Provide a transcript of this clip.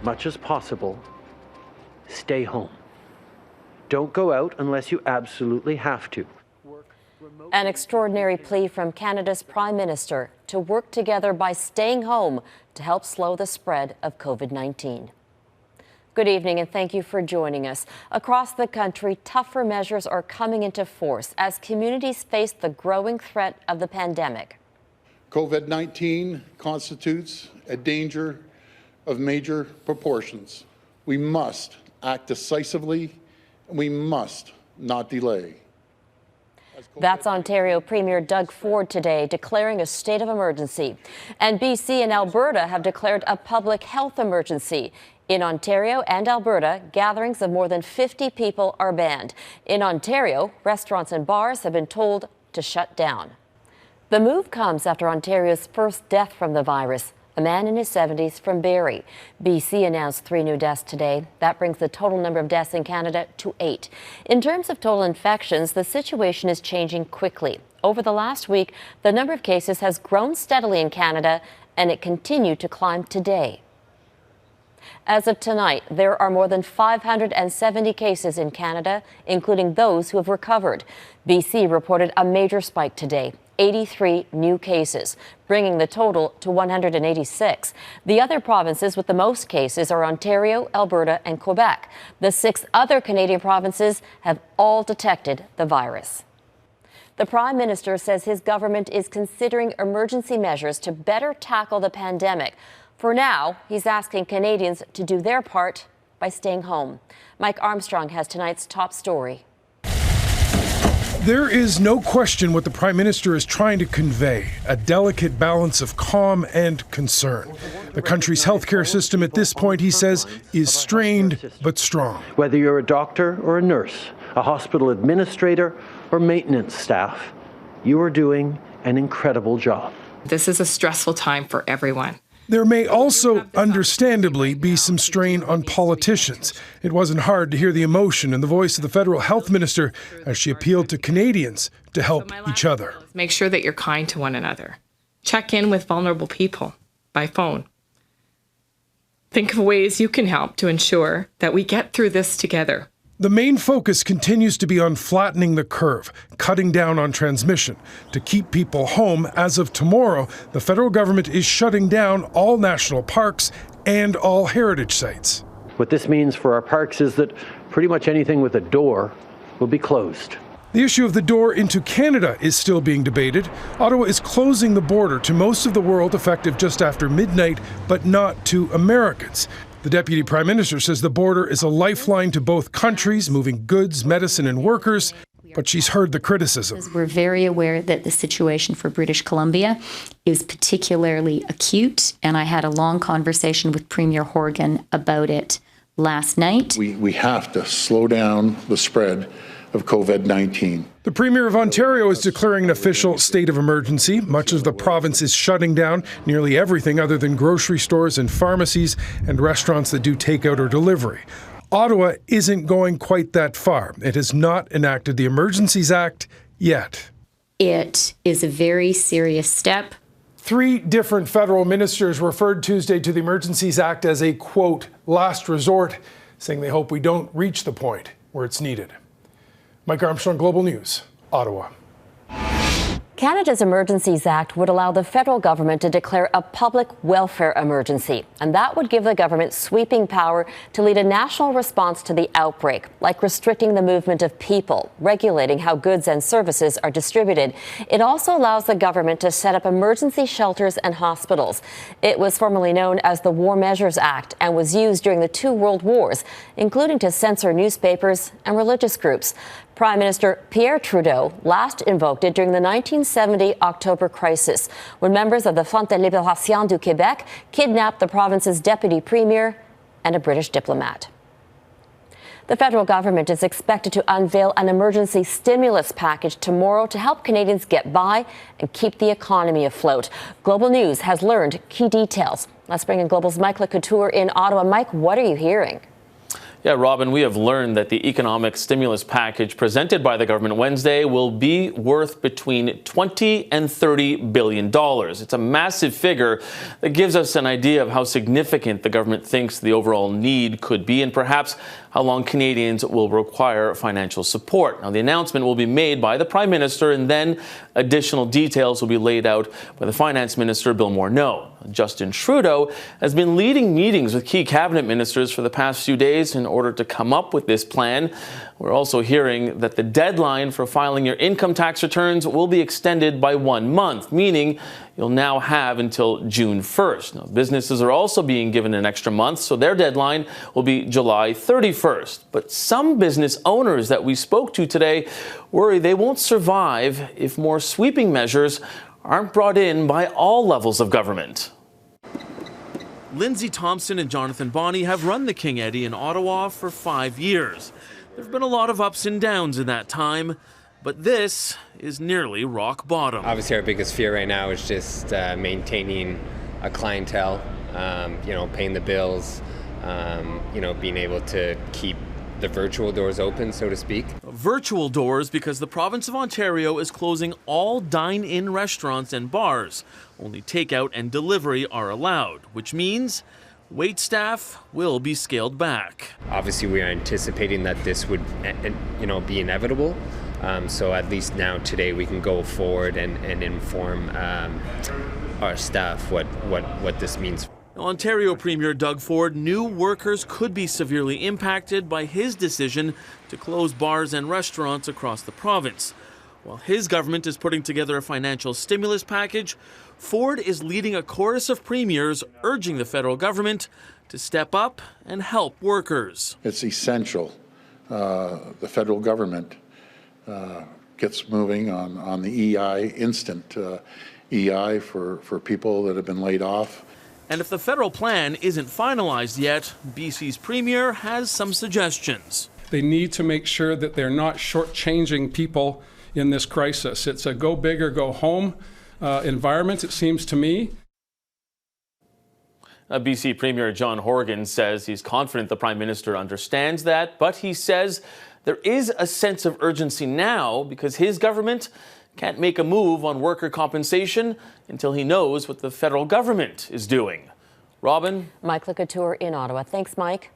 much as possible, stay home. Don't go out unless you absolutely have to. An extraordinary plea from Canada's Prime Minister to work together by staying home to help slow the spread of COVID-19. Good evening and thank you for joining us. Across the country, tougher measures are coming into force as communities face the growing threat of the pandemic. COVID-19 constitutes a danger of major proportions. We must act decisively and we must not delay. That's Ontario Premier Doug Ford today declaring a state of emergency. And BC and Alberta have declared a public health emergency. In Ontario and Alberta, gatherings of more than 50 people are banned. In Ontario, restaurants and bars have been told to shut down. The move comes after Ontario's first death from the virus, a man in his 70s from Barrie. BC announced 3 new deaths today. That brings the total number of deaths in Canada to 8. In terms of total infections, the situation is changing quickly. Over the last week, the number of cases has grown steadily in Canada, and it continued to climb today. As of tonight, there are more than 570 cases in Canada, including those who have recovered. BC reported a major spike today. 83 new cases, bringing the total to 186. The other provinces with the most cases are Ontario, Alberta, and Quebec. The 6 other Canadian provinces have all detected the virus. The Prime Minister says his government is considering emergency measures to better tackle the pandemic. For now, he's asking Canadians to do their part by staying home. Mike Armstrong has tonight's top story. There is no question what the Prime Minister is trying to convey, a delicate balance of calm and concern. The country's healthcare system at this point, he says, is strained but strong. Whether you're a doctor or a nurse, a hospital administrator or maintenance staff, you are doing an incredible job. This is a stressful time for everyone. There may also, understandably, be some strain on politicians. It wasn't hard to hear the emotion in the voice of the federal health minister as she appealed to Canadians to help each other. Make sure that you're kind to one another. Check in with vulnerable people by phone. Think of ways you can help to ensure that we get through this together. The main focus continues to be on flattening the curve, cutting down on transmission. To keep people home, as of tomorrow, the federal government is shutting down all national parks and all heritage sites. What this means for our parks is that pretty much anything with a door will be closed. The issue of the door into Canada is still being debated. Ottawa is closing the border to most of the world effective just after midnight, but not to Americans. The Deputy Prime Minister says the border is a lifeline to both countries, moving goods, medicine, and workers, but she's heard the criticism. We're very aware that the situation for British Columbia is particularly acute, and I had a long conversation with Premier Horgan about it last night. We have to slow down the spread of COVID-19. The Premier of Ontario is declaring an official state of emergency. Much of the province is shutting down nearly everything other than grocery stores and pharmacies and restaurants that do takeout or delivery. Ottawa isn't going quite that far. It has not enacted the Emergencies Act yet. It is a very serious step. 3 different federal ministers referred Tuesday to the Emergencies Act as a, quote, last resort, saying they hope we don't reach the point where it's needed. Mike Armstrong, Global News, Ottawa. Canada's Emergencies Act would allow the federal government to declare a public welfare emergency, and that would give the government sweeping power to lead a national response to the outbreak, like restricting the movement of people, regulating how goods and services are distributed. It also allows the government to set up emergency shelters and hospitals. It was formerly known as the War Measures Act and was used during the 2 world wars, including to censor newspapers and religious groups. Prime Minister Trudeau last invoked it during the 1970 October crisis, when members of the Front de Libération du Québec kidnapped the province's deputy premier and a British diplomat. The federal government is expected to unveil an emergency stimulus package tomorrow to help Canadians get by and keep the economy afloat. Global News has learned key details. Let's bring in Global's Couteur in Ottawa. Mike, what are you hearing? Yeah, Robin, we have learned that the economic stimulus package presented by the government Wednesday will be worth between $20 and $30 billion. It's a massive figure that gives us an idea of how significant the government thinks the overall need could be and perhaps how long Canadians will require financial support. Now, the announcement will be made by the Prime Minister and then additional details will be laid out by the Finance Minister, Bill Morneau. Justin Trudeau has been leading meetings with key cabinet ministers for the past few days in order to come up with this plan. We're also hearing that the deadline for filing your income tax returns will be extended by 1 month, meaning you'll now have until June 1st. Now, businesses are also being given an extra month, so their deadline will be July 31st. But some business owners that we spoke to today worry they won't survive if more sweeping measures aren't brought in by all levels of government. Lindsay Thompson and Jonathan Bonney have run the King Eddie in Ottawa for 5 years. There have been a lot of ups and downs in that time, but this is nearly rock bottom. Obviously, our biggest fear right now is just maintaining a clientele, paying the bills, being able to keep the virtual doors open, so to speak. Virtual doors because the province of Ontario is closing all dine-in restaurants and bars. Only takeout and delivery are allowed, which means wait staff will be scaled back. Obviously, we are anticipating that this would, be inevitable. So at least now today we can go forward and inform our staff what this means. Ontario Premier Doug Ford knew workers could be severely impacted by his decision to close bars and restaurants across the province. While his government is putting together a financial stimulus package, Ford is leading a chorus of premiers urging the federal government to step up and help workers. It's essential the federal government gets moving on the EI, instant EI for people that have been laid off. And if the federal plan isn't finalized yet, BC's Premier has some suggestions. They need to make sure that they're not shortchanging people in this crisis. It's a go big or go home environment, it seems to me. BC Premier John Horgan says he's confident the Prime Minister understands that, but he says there is a sense of urgency now because his government can't make a move on worker compensation until he knows what the federal government is doing. Robin? Mike Couture in Ottawa. Thanks, Mike.